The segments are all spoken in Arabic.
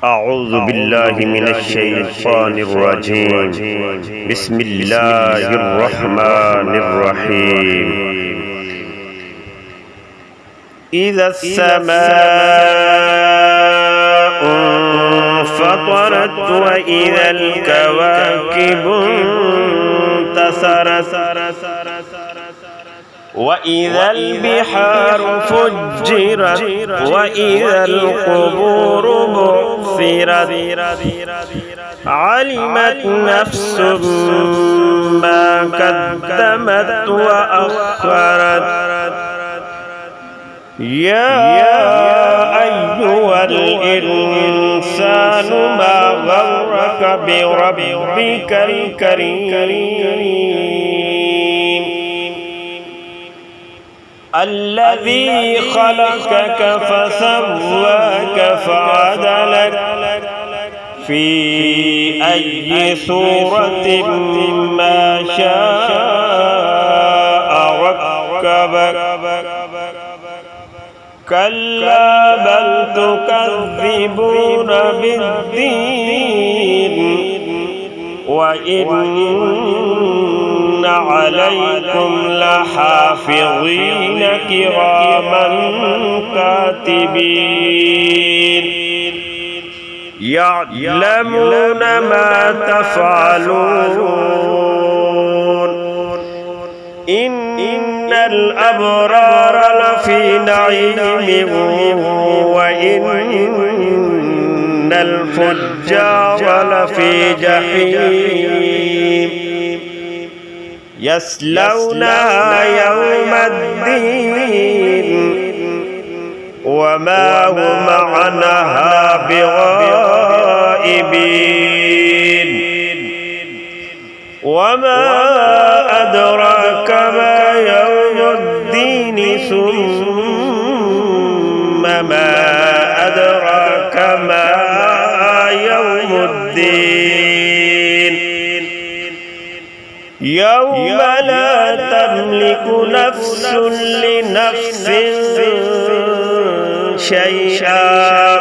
أعوذ بالله من الشيطان الرجيم بسم الله الرحمن الرحيم إذا السماء انفطرت وإذا الكواكب انتثرت وإذا البحار فجرت وإذا القبور بعثرت علمت نفس ما قدمت وأخرت يا أيها الإنسان ما غرك بربك الكريم الذي خلقك فسواك فعدلك في أي صورة ما شاء ركبك كلا بل تكذبون بالدين وإن عليكم لحافظين كراما كاتبين يعلمون ما تفعلون إن الأبرار لفي نعيم وإن الفجار لفي جحيم يصلونها يوم الدين وما هم عنها بغائبين وما أدراك ما يوم الدين ثم ما أدراك ما يوم الدين يوم لا تملك نفس لنفس شيئا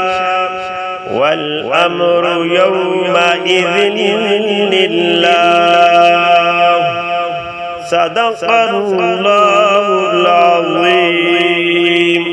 والأمر يومئذ لله صدق الله العظيم.